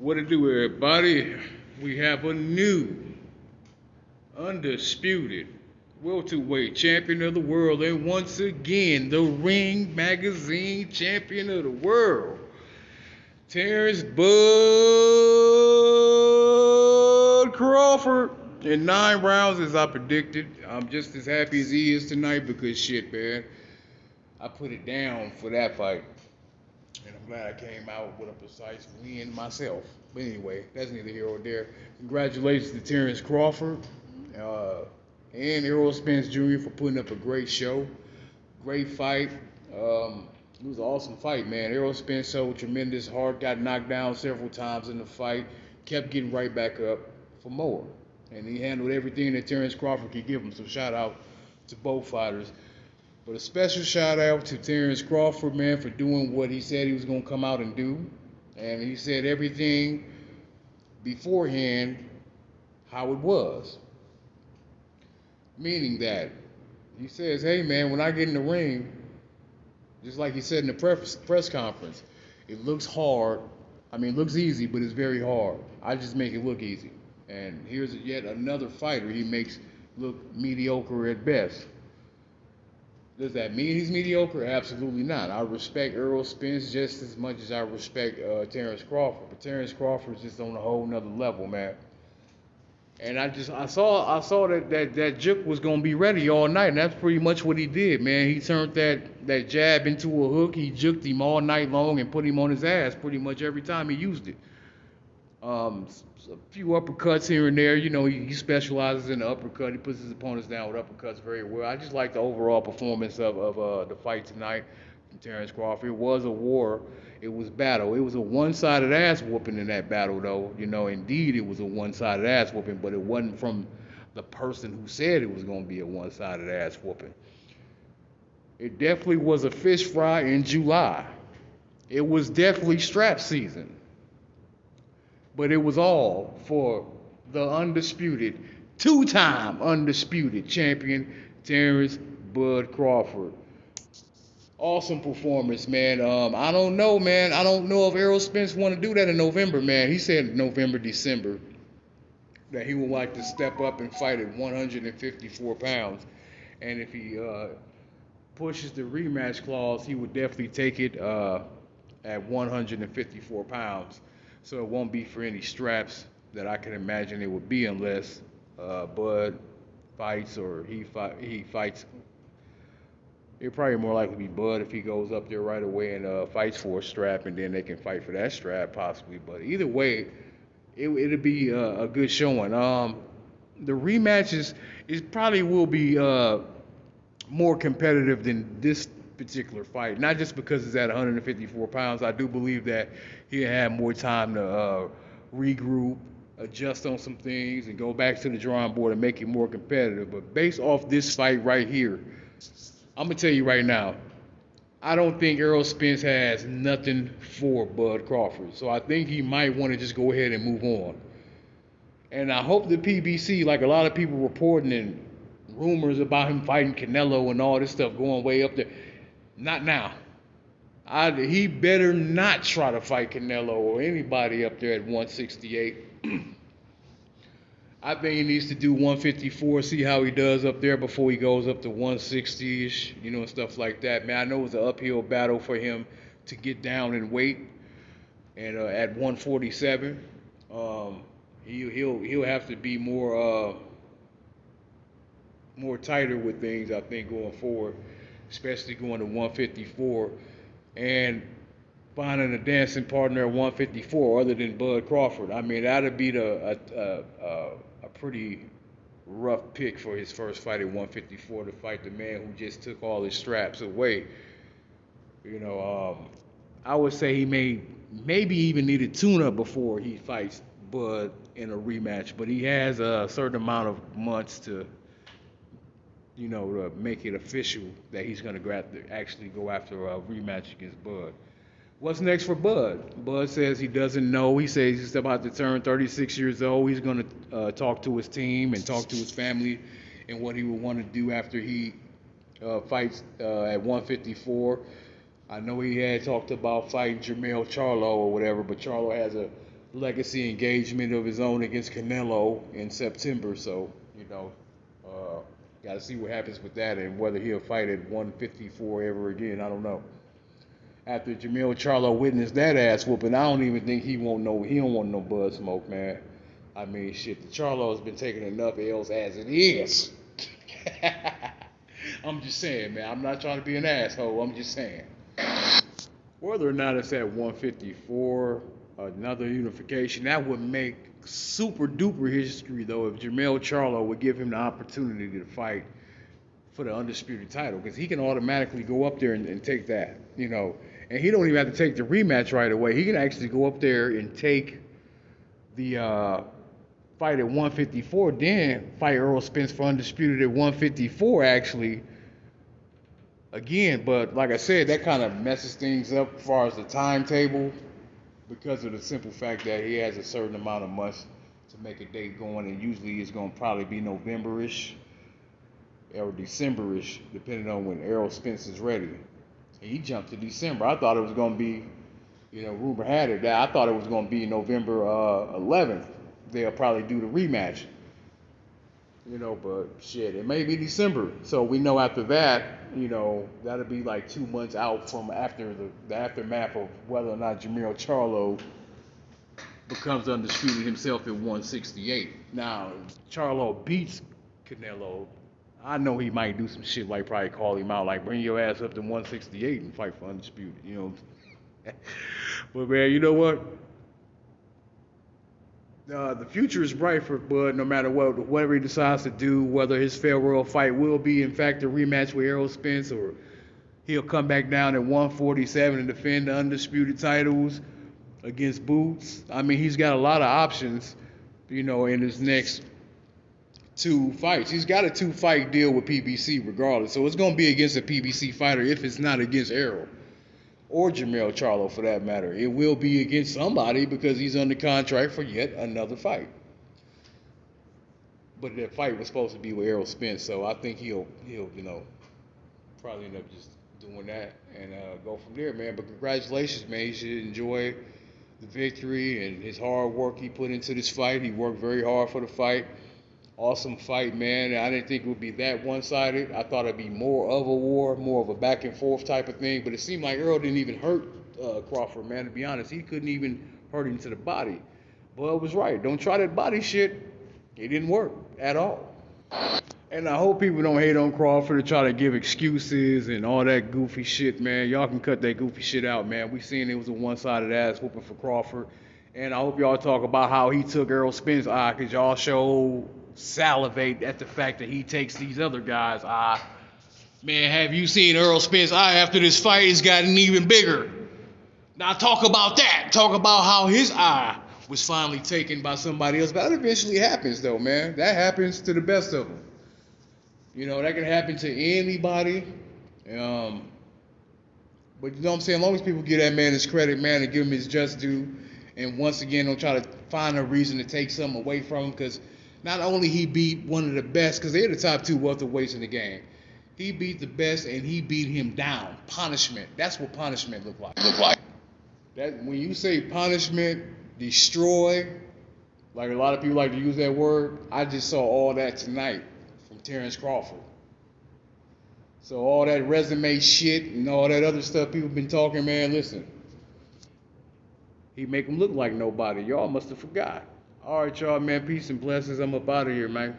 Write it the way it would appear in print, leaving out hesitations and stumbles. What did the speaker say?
What it do, everybody? We have a new, undisputed welterweight champion of the world, and once again, the Ring Magazine champion of the world, Terrence Bud Crawford. In 9 rounds, as I predicted. I'm just as happy as he is tonight because shit, man. I put it down for that fight. And I'm glad I came out with a precise win myself. But anyway, that's neither here or there. Congratulations to Terrence Crawford and Errol Spence Jr. for putting up a great show. Great fight. It was an awesome fight, man. Errol Spence showed tremendous heart, got knocked down several times in the fight, kept getting right back up for more. And he handled everything that Terrence Crawford could give him. So shout out to both fighters. But a special shout out to Terrence Crawford, man, for doing what he said he was going to come out and do. And he said everything beforehand how it was. Meaning that he says, hey, man, when I get in the ring, just like he said in the press conference, it looks hard. I mean, it looks easy, but it's very hard. I just make it look easy. And here's yet another fighter he makes look mediocre at best. Does that mean he's mediocre? Absolutely not. I respect Errol Spence just as much as I respect Terrence Crawford. But Terrence Crawford's just on a whole nother level, man. And I saw that Juk was gonna be ready all night, and that's pretty much what he did, man. He turned that jab into a hook. He juked him all night long and put him on his ass pretty much every time he used it. A few uppercuts here and there. You know, he specializes in the uppercut. He puts his opponents down with uppercuts very well. I just like the overall performance of the fight tonight from Terrence Crawford. It was a war. It was battle. It was a one-sided ass whooping in that battle, though. You know, indeed, it was a one-sided ass whooping, but it wasn't from the person who said it was going to be a one-sided ass whooping. It definitely was a fish fry in July. It was definitely strap season. But it was all for the undisputed, two-time undisputed champion, Terrence Bud Crawford. Awesome performance, man. I don't know, man. I don't know if Errol Spence want to do that in November, man. He said November, December, that he would like to step up and fight at 154 pounds. And if he pushes the rematch clause, he would definitely take it at 154 pounds. So it won't be for any straps that I can imagine it would be unless Bud fights or he fights. It'd probably more likely be Bud if he goes up there right away and fights for a strap, and then they can fight for that strap possibly. But either way, it'll be a good showing. The rematches probably will be more competitive than this particular fight, not just because it's at 154 pounds. I do believe that he'll have more time to regroup, adjust on some things, and go back to the drawing board and make it more competitive. But based off this fight right here, I'm going to tell you right now, I don't think Errol Spence has nothing for Bud Crawford. So I think he might want to just go ahead and move on. And I hope the PBC, like a lot of people reporting and rumors about him fighting Canelo and all this stuff going way up there, not now. He better not try to fight Canelo or anybody up there at 168. I think he needs to do 154, see how he does up there before he goes up to 160-ish, you know, and stuff like that. Man, I know it's an uphill battle for him to get down in weight, and at 147, he'll have to be more tighter with things, I think, going forward, especially going to 154, and finding a dancing partner at 154 other than Bud Crawford. I mean, that'd be a pretty rough pick for his first fight at 154, to fight the man who just took all his straps away. You know, I would say he maybe even need a tune-up before he fights Bud in a rematch, but he has a certain amount of months to, you know, to make it official that he's going to actually go after a rematch against Bud. What's next for Bud? Bud says he doesn't know. He says he's about to turn 36 years old. He's going to talk to his team and talk to his family and what he would want to do after he fights at 154. I know he had talked about fighting Jermell Charlo or whatever, but Charlo has a legacy engagement of his own against Canelo in September. So, got to see what happens with that and whether he'll fight at 154 ever again. I don't know. After Jermell Charlo witnessed that ass whooping, I don't even think he don't want no blood smoke, man. I mean, shit, the Charlo's been taking enough L's as it is. I'm just saying, man. I'm not trying to be an asshole. I'm just saying. Whether or not it's at 154, another unification, that would make super duper history, though, if Jermell Charlo would give him the opportunity to fight for the undisputed title, because he can automatically go up there and take that, and he don't even have to take the rematch right away. He can actually go up there and take the fight at 154, then fight Errol Spence for undisputed at 154 actually again. But like I said, that kind of messes things up as far as the timetable, because of the simple fact that he has a certain amount of months to make a date going, and usually it's going to probably be November-ish or December-ish, depending on when Errol Spence is ready. And he jumped to December. I thought it was going to be, rumor had it that I thought it was going to be November 11th. They'll probably do the rematch. But shit, it may be December. So we know after that, that'll be like 2 months out from after the aftermath of whether or not Jermell Charlo becomes undisputed himself at 168. Now, Charlo beats Canelo. I know he might do some shit like probably call him out, like bring your ass up to 168 and fight for undisputed, But man, you know what? The future is bright for Bud, no matter whatever he decides to do, whether his farewell fight will be, in fact, a rematch with Errol Spence, or he'll come back down at 147 and defend the undisputed titles against Boots. I mean, he's got a lot of options, in his next 2 fights. He's got a 2-fight deal with PBC regardless, so it's going to be against a PBC fighter if it's not against Errol. Or Jermell Charlo for that matter. It will be against somebody because he's under contract for yet another fight. But that fight was supposed to be with Errol Spence, so I think he'll probably end up just doing that and go from there, man. But congratulations, man. You should enjoy the victory and his hard work he put into this fight. He worked very hard for the fight. Awesome fight, man. I didn't think it would be that one-sided. I thought it'd be more of a war, more of a back-and-forth type of thing. But it seemed like Earl didn't even hurt Crawford, man, to be honest. He couldn't even hurt him to the body. Bud was right. Don't try that body shit. It didn't work at all. And I hope people don't hate on Crawford and try to give excuses and all that goofy shit, man. Y'all can cut that goofy shit out, man. We seen it was a one-sided ass whooping for Crawford. And I hope y'all talk about how he took Errol Spence's eye, because y'all show salivate at the fact that he takes these other guys' eye. Man, have you seen Errol Spence's eye after this fight? It's gotten even bigger. Now talk about that. Talk about how his eye was finally taken by somebody else. That eventually happens, though, man. That happens to the best of them. That can happen to anybody. But you know what I'm saying? As long as people give that man his credit, man, and give him his just due, and once again, don't try to find a reason to take something away from him, because not only he beat one of the best, because they're the top 2 welterweights in the game. He beat the best, and he beat him down. Punishment. That's what punishment look like. That when you say punishment, destroy, like a lot of people like to use that word, I just saw all that tonight from Terrence Crawford. So all that resume shit and all that other stuff people been talking, man, listen. He make him look like nobody. Y'all must have forgot. All right, y'all, man. Peace and blessings. I'm up out of here, man.